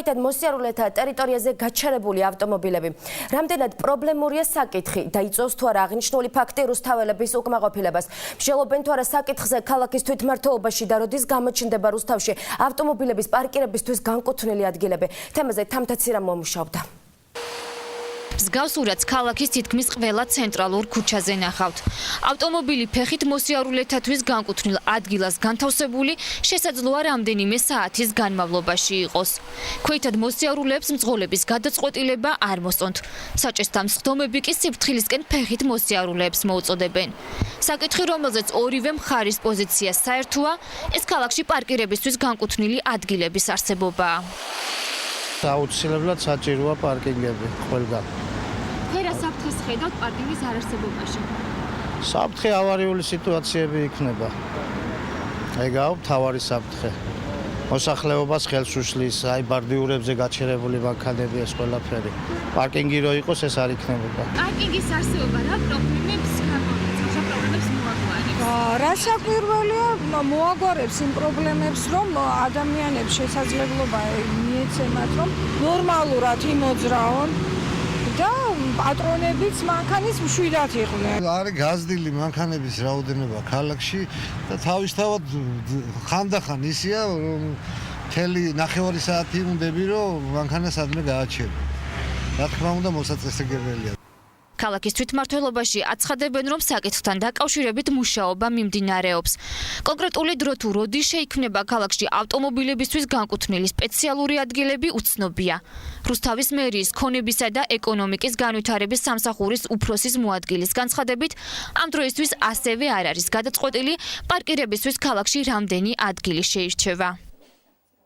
ქვეითად მოსიარულეთა ტერიტორიაზე გაჩერებული ავტომობილები. Რამდენად პრობლემურია საკითხი და იწვევს თუ არა აღნიშნული ფაქტი რუსთაველების უკმაყოფილებას. მსჯელობენ თუ არა საკითხზე ქალაქის თვითმმართველობაში და როდის გამოჩნდება რუსთავში ავტომობილების პარკირებისთვის განკუთვნილი ადგილები. თემაზე თამთაცირა მომუშავდა. მსგავსურაც ქალაქის თითქმის ყველა ცენტრალურ ქუჩაზე ნახავთ. ავტომობილი ფეხით მოსიარულეთათვის განკუთვნილ ადგილას განთავსებული შესაძლოა რამდენიმე საათის განმავლობაში იყოს. ქვეითად მოსიარულეებს მძღოლების გადაწყვეტილება არ მოსწონთ. საჭესთა მსხდომები კი სიფრთხილისკენ ფეხით მოსიარულეებს მოუწოდებენ. საკითხი, რომელზეც ორივე მხარის პოზიცია საერთოა, ეს ქალაქში პარკირებისთვის განკუთვნილი ადგილების არსებობაა. აუცილებლად საჭიროა პარკინგები ყველგან. ვერა საფრთხეს ხედავთ პარკინგის არარსებობაში. საფრთხე ავარიული სიტუაციები იქნება. ეგაა მთავარი საფრთხე. მოსახლეობას ხელს უშლის, აი ბარდიურებზე გაჩერებული მანქანები ეს ყველაფერი. პარკინგი რო იყოს ეს არ იქნებოდა. პარკინგის არსებობა რა პრობლემებს გამოიწვევს? რა პრობლემებს მოაგვარებს? რა საკვირველია მოაგვარებს იმ პრობლემებს, რომ ადამიანებს შესაძლებლობა მიეცემათ, რომ ნორმალურად იმოძრაონ და პატრონებიც მანქანის მშვიდად იყვნენ. არის გაზრდილი მანქანების რაოდენობა ქალაქში და თავისთავად ხანდახან ისეა, რომ მთელი ნახევარი საათი უნდები, რომ მანქანა სადმე გააჩერო. რა თქმა უნდა, მოსაწესრიგებელია. ქალაქის თვითმმართველობაში აცხადებენ, რომ საკითხთან დაკავშირებით მუშაობა მიმდინარეობს. კონკრეტული დრო თუ როდის შეიქმნება ქალაქში ავტომობილებისთვის განკუთვნილი სპეციალური ადგილები უცნობია. რუსთავის მერიის ქონებისა და ეკონომიკის განვითარების სამსახურის უფროსის მოადგილის განცხადებით, ამ დროისთვის ასევე არ არის გადაწყვეტილი პარკირებისთვის ქალაქში რამდენი ადგილი შეირჩევა.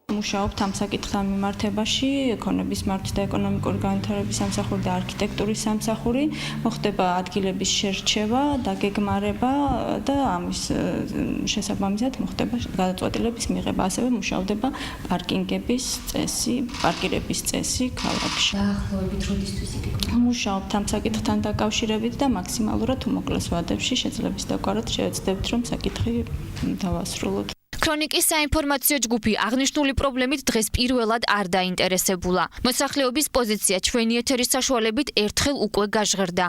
მუშაობთ ამ საკითხთან მიმართებაში, ქონების მართვის და ეკონომიკური განვითარების სამსახური და არქიტექტურის სამსახური, მოხდება ადგილების შერჩევა, დაგეგმარება და ამის შესაბამისად მოხდება გადაწყვეტილების მიღება, ასევე მუშავდება პარკინგების წესი, პარკირების წესი ქალაქში. დაახლოებით როდისთვის იგეგმება? მუშაობთ ამ საკითხთან დაკავშირებით და მაქსიმალურად უმოკლეს ვადებში შეძლების დაგვარად შევეცდებით, რომ საკითხი დავასრულოთ. ქრონიკის საინფორმაციო ჯგუფი აღნიშნული პრობლემით დღეს პირველად არ დაინტერესებულა. მოსახლეობის პოზიცია ჩვენი ეთერის საშუალებით ერთხელ უკვე გაჟღერდა.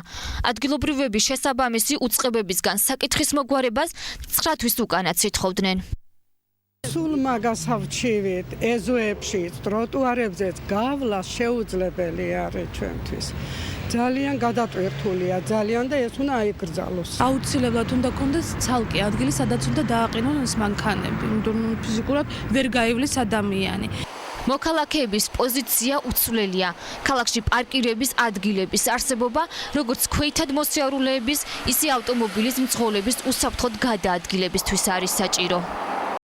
ადგილობრივები შესაბამისი უწყებებისგან საკითხის მოგვარებას 9 თვის უკანაც ითხოვდნენ. სულ მაგას ავჩივით, ეზოებში, ტროტუარებზეც გავლა შეუძლებელი არის ჩვენთვის. ძალიან გადატვირთულია, ძალიან და ეს უნდა აიგრძალოს. აუცილებლად უნდა კონდეს ცალკე ადგილი, სადაც უნდა დააყენონ ეს მანქანები, იმიტომ რომ ფიზიკურად ვერ გაივლის ადამიანი. მოქალაქეების პოზიცია უცვლელია. ქალაქში პარკირების ადგილების არსებობა, როგორც ქვეითად მოსიარულეების, ისე ავტომობილის მძღოლების უსაფრთხოდ გადაადგილებისთვის არის საჭირო.